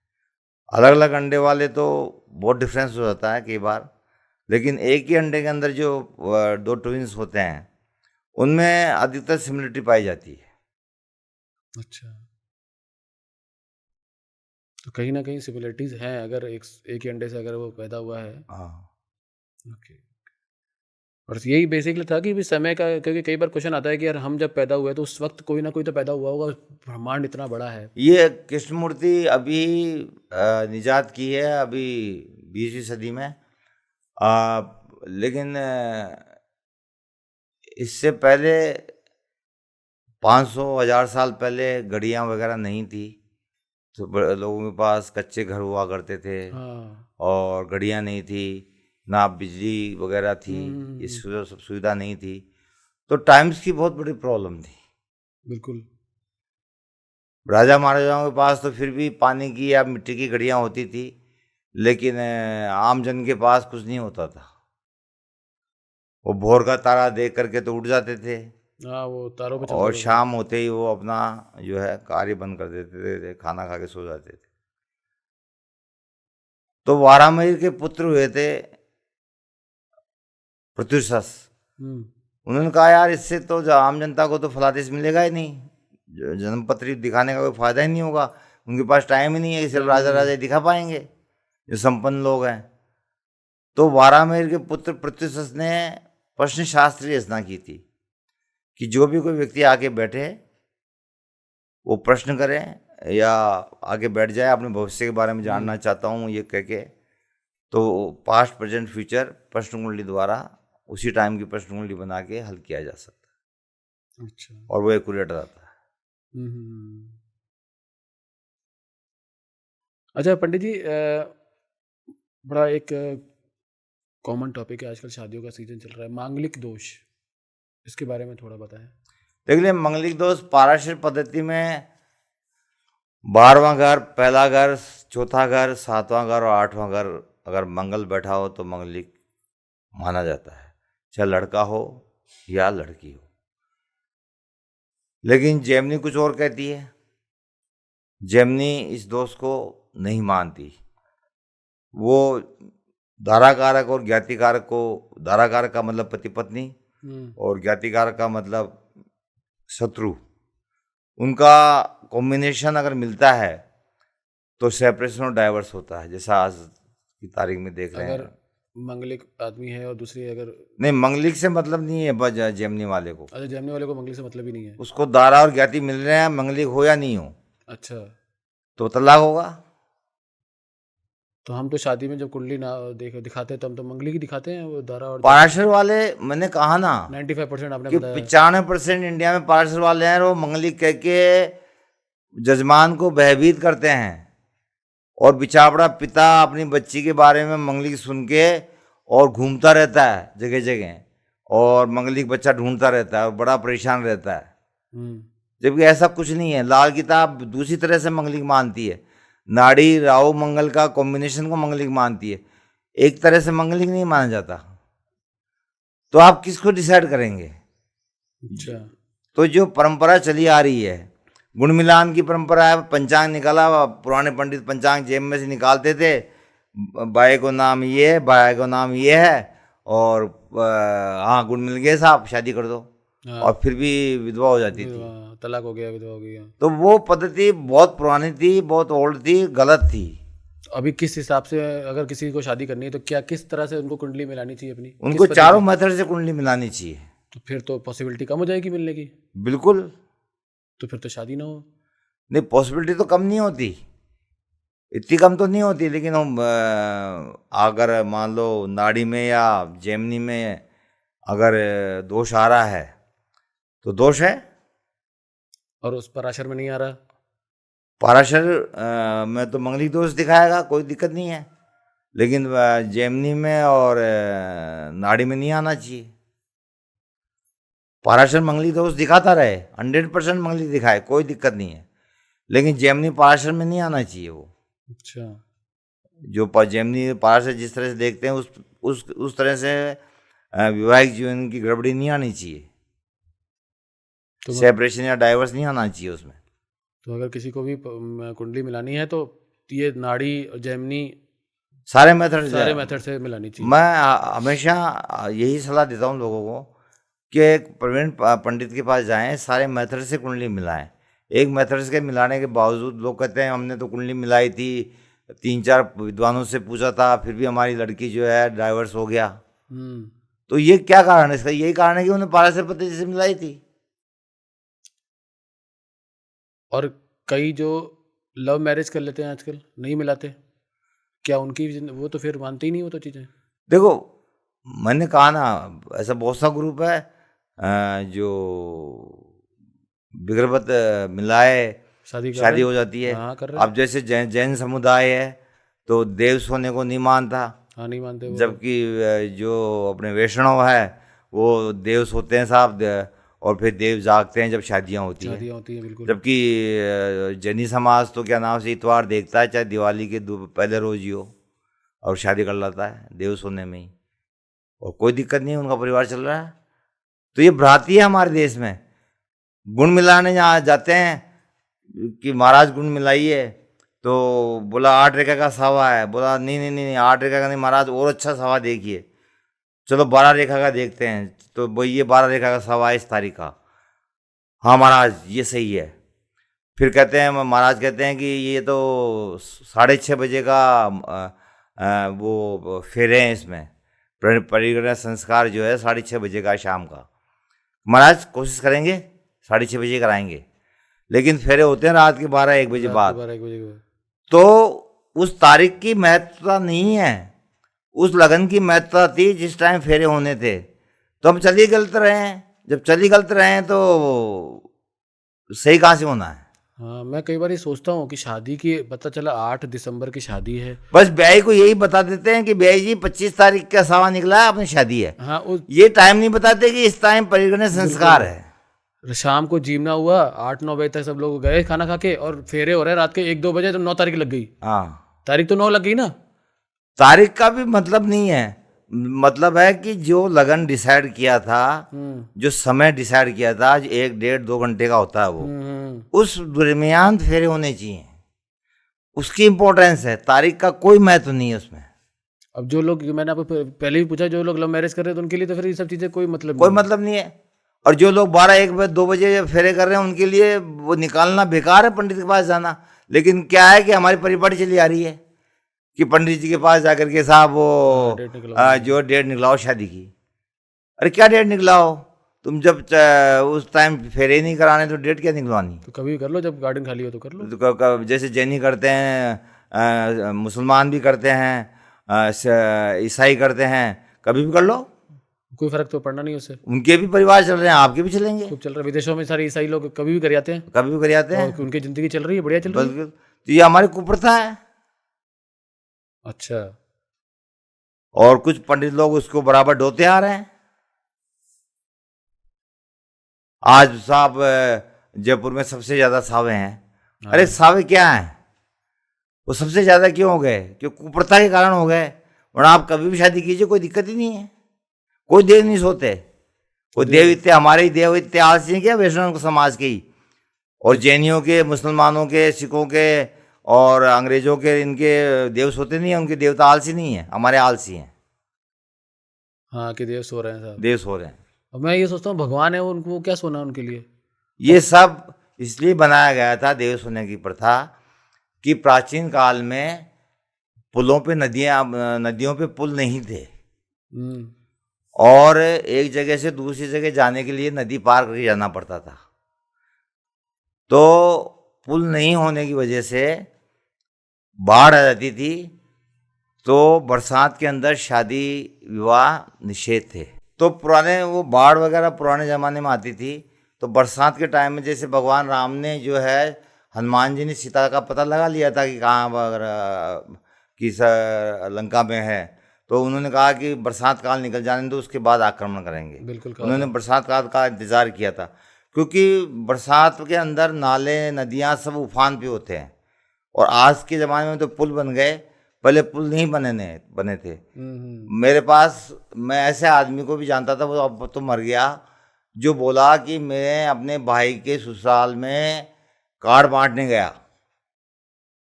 अलग अलग अंडे वाले तो बहुत डिफरेंस हो जाता है कई बार, लेकिन एक ही अंडे के अंदर जो दो ट्विंस होते हैं उनमें अधिकतर सिमिलरिटी पाई जाती है।
अच्छा, तो कहीं ना कहीं सिमिलरिटीज हैं, अगर एक ही अंडे से अगर वो पैदा हुआ है।
हाँ,
ओके। और यही बेसिकली था कि भी समय का, क्योंकि कई बार क्वेश्चन आता है कि यार हम जब पैदा हुए तो उस वक्त कोई ना कोई तो पैदा हुआ होगा, ब्रह्मांड इतना बड़ा है।
ये कृष्णमूर्ति अभी निजात की है अभी 20वीं सदी में, लेकिन इससे पहले 500 1000 साल पहले घड़ियाँ वगैरह नहीं थी, तो लोगों के पास कच्चे घर हुआ करते थे
हाँ।
और घड़ियाँ नहीं थी, ना बिजली वगैरह थी, ये
हम्म,
सब सुविधा नहीं थी, तो टाइम्स की बहुत बड़ी प्रॉब्लम थी।
बिल्कुल।
राजा महाराजाओं के पास तो फिर भी पानी की या मिट्टी की घड़ियाँ होती थी, लेकिन आम जन के पास कुछ नहीं होता था। वो भोर का तारा देख करके तो उठ जाते थे
हाँ, वो तारों पे चलता
और
था सब।
शाम होते ही वो अपना जो है कार्य बंद कर देते थे, खाना खा के सो जाते थे। तो वारामहिर के पुत्र हुए थे प्रत्युषस।
हम्म।
उन्होंने कहा यार इससे तो आम जनता को तो फलादेश मिलेगा ही नहीं, जन्मपत्री दिखाने का कोई फायदा ही नहीं होगा, उनके पास टाइम ही नहीं है, सिर्फ राजा राजा दिखा पाएंगे जो संपन्न लोग हैं। तो वारामहिर के पुत्र प्रत्युषस ने प्रश्न शास्त्र की रचना की थी कि जो भी कोई व्यक्ति आके बैठे वो प्रश्न करें या आगे बैठ जाए, अपने भविष्य के बारे में जानना चाहता हूँ ये कह के, तो पास्ट प्रेजेंट फ्यूचर प्रश्न कुंडली द्वारा उसी टाइम की प्रश्न कुंडली बना के हल किया जा सकता है।
अच्छा।
और वो एक्यूरेट रहता है।
अच्छा पंडित जी, बड़ा एक कॉमन टॉपिक है, आजकल शादियों का सीजन चल रहा है, मांगलिक दोष, इसके बारे में थोड़ा बताएं।
देख लिया, मंगलिक दोष पाराशर पद्धति में 12वां घर, पहला घर, चौथा घर, 7वां घर और 8वां घर अगर मंगल बैठा हो तो मंगलिक माना जाता है, चाहे लड़का हो या लड़की हो। लेकिन जेमिनी कुछ और कहती है। जेमिनी इस दोष को नहीं मानती। वो धाराकारक और ज्ञातिकारक को, धाराकारक का मतलब पति पत्नी और ज्ञातिकारक का मतलब शत्रु, उनका कॉम्बिनेशन अगर मिलता है तो सेपरेशन और डाइवर्स होता है, जैसा आज की तारीख में देख रहे
अगर
हैं।
मंगलिक आदमी है और दूसरी अगर,
नहीं, मंगलिक से मतलब नहीं है जेमनी वाले को,
अच्छा जमने वाले को मंगलिक से मतलब ही नहीं है।
उसको दारा और ज्ञाति मिल रहे हैं, मंगलिक हो या नहीं हो
अच्छा,
तो तलाक होगा।
तो हम तो शादी में जब कुंडली ना दिखाते हैं तो हम तो मंगली की दिखाते हैं, वो दारा और
पाराशर वाले, मैंने कहा ना
95% आपने
कि
बताया।
95% इंडिया में पाराशर वाले हैं, और वो मंगलिक कह के जजमान को भयभीत करते हैं, और बिचावड़ा पिता अपनी बच्ची के बारे में मंगलिक सुन के और घूमता रहता है जगह जगह, और मंगलिक बच्चा ढूंढता रहता है और बड़ा परेशान रहता है। जबकि ऐसा कुछ नहीं है। लाल किताब दूसरी तरह से मंगलिक मानती है, नाड़ी राहु मंगल का कॉम्बिनेशन को मंगलिक मानती है, एक तरह से मंगलिक नहीं माना जाता। तो आप किसको डिसाइड करेंगे?
अच्छा,
तो जो परंपरा चली आ रही है, गुण मिलान की परंपरा है, पंचांग निकाला, पुराने पंडित पंचांग जेब में से निकालते थे, बाई को नाम ये है, बाई को नाम ये है, और हाँ गुण मिल गए साहब, शादी कर दो,
हाँ,
और फिर भी विधवा हो जाती थी।
तलाक हो गया, विधवा हो गया।
तो वो पद्धति बहुत पुरानी थी, बहुत ओल्ड थी, गलत थी।
अभी किस हिसाब से अगर किसी को शादी करनी है तो क्या किस तरह से उनको कुंडली मिलानी चाहिए अपनी?
उनको चारों मेथड से कुंडली मिलानी चाहिए।
तो फिर तो पॉसिबिलिटी कम हो जाएगी मिलने की।
बिल्कुल।
तो फिर तो शादी ना हो।
नहीं, पॉसिबिलिटी तो कम नहीं होती, इतनी कम तो नहीं होती, लेकिन हम अगर मान लो नाड़ी में या जेमनी में अगर दोष आ रहा है तो दोष है।
और उस पराशर में नहीं आ रहा,
पाराशर में तो मंगलिक दोष दिखाएगा, कोई दिक्कत नहीं है, लेकिन जेमनी में और नाड़ी में नहीं आना चाहिए। पाराशर मंगलिक दोष दिखाता रहे, 100% मंगलिक दिखाए, कोई दिक्कत नहीं है, लेकिन जेमनी पाराशर में नहीं आना चाहिए वो।
अच्छा,
जो जेमनी पाराशर जिस तरह से देखते हैं उस तरह से वैवाहिक जीवन की गड़बड़ी नहीं आनी चाहिए,
तो
सेपरेशन या डाइवर्स नहीं आना चाहिए उसमें।
तो अगर किसी को भी कुंडली मिलानी है तो ये नाड़ी और जेमनी
सारे मेथड
से मिलानी चाहिए।
मैं हमेशा यही सलाह देता हूँ लोगों को कि एक प्रवीण पंडित के पास जाएं, सारे मेथड से कुंडली मिलाएं। एक मेथड के मिलाने के बावजूद लोग कहते हैं हमने तो कुंडली मिलाई थी, 3-4 विद्वानों से पूछा था, फिर भी हमारी लड़की जो है डाइवर्स हो गया। तो ये क्या कारण है इसका? यही कारण है कि उन्हें पाराशर पद्धति से मिलाई थी।
और कई जो लव मैरिज कर लेते हैं आजकल, नहीं मिलाते, क्या उनकी वो तो फिर मानते ही नहीं वो तो चीज़ें।
देखो, मैंने कहा ना, ऐसा बहुत सा ग्रुप है जो विग्रहबद्ध मिलाए शादी हो जाती है।
हाँ, कर रहे
अब जैसे जैन समुदाय है तो देव सोने को नहीं मानता,
हाँ नहीं मानते वो।
जबकि जो अपने वैष्णव है वो देव सोते हैं साहब, और फिर देव जागते हैं जब शादियाँ होती हैं।
बिल्कुल।
जबकि जैनी समाज तो क्या नाम से इतवार देखता है, चाहे दिवाली के पहले रोज ही हो, और शादी कर लेता है देव सोने में ही, और कोई दिक्कत नहीं, उनका परिवार चल रहा है। तो ये भ्रांति है हमारे देश में। गुण मिलाने जहाँ जाते हैं कि महाराज गुण मिलाइए, तो बोला 8 रेखा का सावा है, बोला नहीं 8 रेखा का नहीं महाराज, और अच्छा सावा देखिए, चलो 12 रेखा का देखते हैं, तो वो ये 12 रेखा का सावा है इस तारीख का, हाँ महाराज ये सही है। फिर कहते हैं, महाराज कहते हैं कि ये तो 6:30 बजे का वो फेरे हैं, इसमें परिग्रह संस्कार जो है 6:30 बजे का शाम का। महाराज कोशिश करेंगे 6:30 बजे कराएंगे, लेकिन फेरे होते हैं रात के 12-1 बजे बाद। तो उस तारीख की महत्वता नहीं है, उस लगन की महत्वता थी जिस टाइम फेरे होने थे। तो हम चलिए गलत रहे हैं, जब चली गलत रहे हैं तो सही कहाँ से होना है?
हाँ, मैं कई बार ये सोचता हूँ कि शादी की पता चला 8 दिसंबर की शादी है,
बस ब्याही को यही बता देते हैं कि ब्याही जी 25 तारीख का सावा निकला है, अपनी शादी है।
हाँ,
ये टाइम नहीं बताते कि इस टाइम परिग्रह संस्कार है।
शाम को जीवना हुआ, 8-9 बजे तक सब लोग गए खाना खा के, और फेरे हो रहे रात के 1-2 बजे, तो 9 तारीख लग गई।
हाँ,
तारीख तो 9 लग गई ना।
तारीख का भी मतलब नहीं है, मतलब है कि जो लगन डिसाइड किया था, जो समय डिसाइड किया था, 1-1.5-2 घंटे का होता है वो, उस दरमियान फेरे होने चाहिए, उसकी इम्पोर्टेंस है। तारीख का कोई महत्व नहीं है उसमें।
अब जो लोग, मैंने आपको पहले भी पूछा, जो लोग लव मैरिज कर रहे हैं तो उनके लिए तो फिर ये सब चीज़ें कोई मतलब
नहीं है। और जो लोग 12-1-2 बजे फेरे कर रहे हैं उनके लिए वो निकालना बेकार है, पंडित के पास जाना। लेकिन क्या है कि हमारी परिपाटी चली आ रही है कि पंडित जी के पास जाकर के साहब वो
डेट निकलवानी
जो डेट निकलाओ शादी की। अरे क्या डेट निकलाओ, तुम जब उस टाइम फेरे नहीं कराने तो डेट क्या निकलवानी।
तो कभी भी कर लो, जब गार्डन खाली हो तो कर लो।
तो जैसे जैनी करते हैं, मुसलमान भी करते हैं, ईसाई करते हैं, कभी भी कर लो,
कोई फर्क तो पड़ना नहीं उससे।
उनके भी परिवार चल रहे हैं, आपके भी चलेंगे,
खूब चल रहा है विदेशों में, सारे ईसाई लोग कभी भी कर जाते हैं
कभी भी कर जाते हैं।
और उनकी ज़िंदगी चल रही है, बढ़िया चल रही है।
बिल्कुल, तो ये हमारी कुप्रथा है।
अच्छा।
और कुछ पंडित लोग उसको बराबर ढोते आ रहे हैं। आज साहब जयपुर में सबसे ज्यादा सावे हैं। अरे सावे क्या हैं, वो सबसे ज्यादा क्यों हो गए, क्यों कुप्रथा के कारण हो गए। वरना आप कभी भी शादी कीजिए, कोई दिक्कत ही नहीं है, कोई देव नहीं सोते। कोई देव इतने, हमारे ही देव इतने आलसी हैं क्या, वैष्णव समाज के ही, और जैनियों के, मुसलमानों के, सिखों के और अंग्रेजों के, इनके देव सोते नहीं है, उनके देवता आलसी नहीं है, हमारे आलसी हैं।
हाँ कि देव सो रहे हैं साहब।
देव सो रहे हैं।
और मैं ये सोचता हूँ भगवान है वो, उनको क्या सोना उनके लिए।
ये सब इसलिए बनाया गया था देव सोने की प्रथा, कि प्राचीन काल में पुलों पे नदियों पे पुल नहीं थे, और एक जगह से दूसरी जगह जाने के लिए नदी पार करके जाना पड़ता था। तो पुल नहीं होने की वजह से बाढ़ आ जाती थी, तो बरसात के अंदर शादी विवाह निषेध थे। तो पुराने वो बाढ़ वगैरह पुराने ज़माने में आती थी, तो बरसात के टाइम में जैसे भगवान राम ने जो है, हनुमान जी ने सीता का पता लगा लिया था कि कहाँ किस लंका में है, तो उन्होंने कहा कि बरसात काल निकल जाने दो, उसके बाद आक्रमण करेंगे।
बिल्कुल
उन्होंने बरसात काल का इंतज़ार किया था, क्योंकि बरसात के अंदर नाले नदियाँ सब उफान पे होते हैं। और आज के ज़माने में तो पुल बन गए, पहले पुल नहीं बने थे। मेरे पास, मैं ऐसे आदमी को भी जानता था, वो अब तो मर गया, जो बोला कि मैं अपने भाई के ससुराल में कार्ड बांटने गया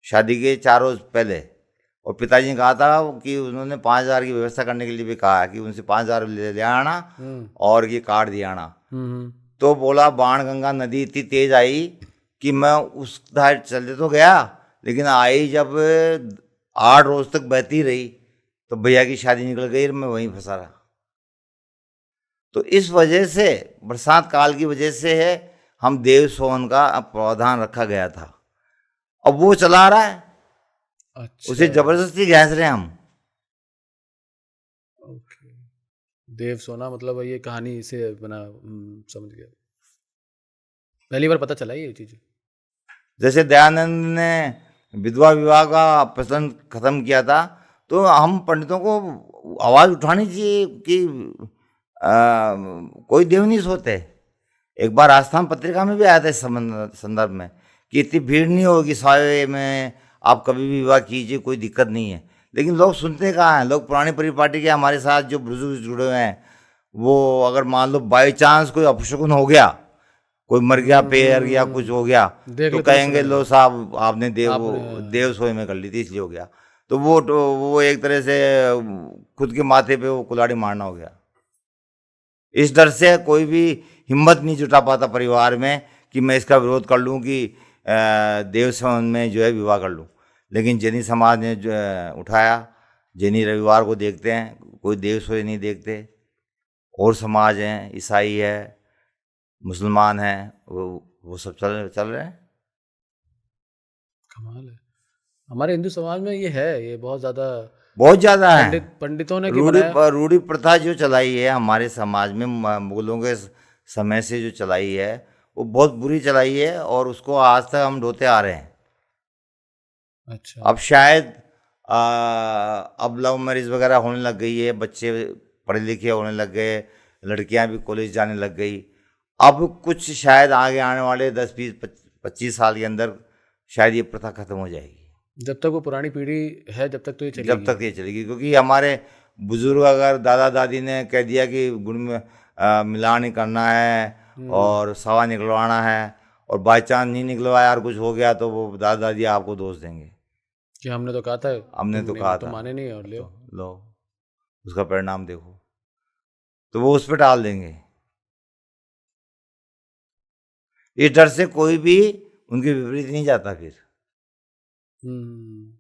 शादी के 4 रोज पहले, और पिताजी ने कहा था कि उन्होंने 5,000 की व्यवस्था करने के लिए भी कहा कि उनसे 5,000 ले आना और ये कार्ड दिया आना। तो बोला बाणगंगा नदी इतनी तेज आई कि मैं उस धार चलते तो गया, लेकिन आई जब 8 रोज तक बहती रही, तो भैया की शादी निकल गई, मैं वहीं फंसा रहा। तो इस वजह से, बरसात काल की वजह से है, हम देव सोवन का प्रावधान रखा गया था। अब वो चला रहा है,
अच्छा।
उसे जबरदस्ती घैंस रहे हैं हम।
ओके। देव सोना मतलब ये कहानी से बना, समझ गया, पहली बार पता चला ये चीज।
जैसे दयानंद ने विधवा विवाह का प्रचलन खत्म किया था, तो हम पंडितों को आवाज उठानी चाहिए कि कोई देव नहीं सोते। एक बार आस्थान पत्रिका में भी आया था इस संदर्भ में कि इतनी भीड़ नहीं होगी सावे में, आप कभी भी विवाह कीजिए, कोई दिक्कत नहीं है। लेकिन लोग सुनते कहाँ हैं। लोग पुरानी परिपाटी के हमारे साथ जो बुजुर्ग जुड़े हुए हैं, वो अगर मान लो बाई चांस कोई अपशकुन हो गया, कोई मर गया, पैर गया, कुछ हो गया, तो कहेंगे लो साहब आपने देव सोए में कर ली थी इसलिए हो गया। तो वो एक तरह से खुद के माथे पे वो कुल्हाड़ी मारना हो गया। इस डर से कोई भी हिम्मत नहीं जुटा पाता परिवार में कि मैं इसका विरोध कर लूं कि देव सोन में जो है विवाह कर लूं। लेकिन जैनी समाज ने जो उठाया, जैनी रविवार को देखते हैं, कोई देव सोए नहीं देखते। और समाज हैं, ईसाई है, मुसलमान हैं, वो सब चल रहे हैं।
कमाल है। हमारे हिंदू समाज में ये है, ये बहुत
ज़्यादा है।
पंडितों ने
रूढ़ी प्रथा जो चलाई है हमारे समाज में, मुगलों के समय से जो चलाई है, वो बहुत बुरी चलाई है, और उसको आज तक हम ढोते आ रहे हैं।
अच्छा।
अब शायद अब लव मैरिज वगैरह होने लग गई है, बच्चे पढ़े लिखे होने लग गए, लड़कियां भी कॉलेज जाने लग गई। अब कुछ शायद आगे आने वाले 10, 20, 25 साल के अंदर शायद ये प्रथा खत्म हो जाएगी।
जब तक वो पुरानी पीढ़ी है, जब तक तो ये चलेगी।
जब तक ये चलेगी, क्योंकि हमारे बुजुर्ग, अगर दादा दादी ने कह दिया कि गुण में मिलान ही करना है और सवा निकलवाना है, और बाई चांस नहीं निकलवाया और कुछ हो गया, तो वो दादा दादी आपको दोष देंगे
कि हमने तो कहा था,
हमने तो कहा
तो
था,
माने नहीं, और
लो उसका परिणाम देखो, तो वो उस पर टाल देंगे। इस डर से कोई भी उनके विपरीत नहीं जाता फिर।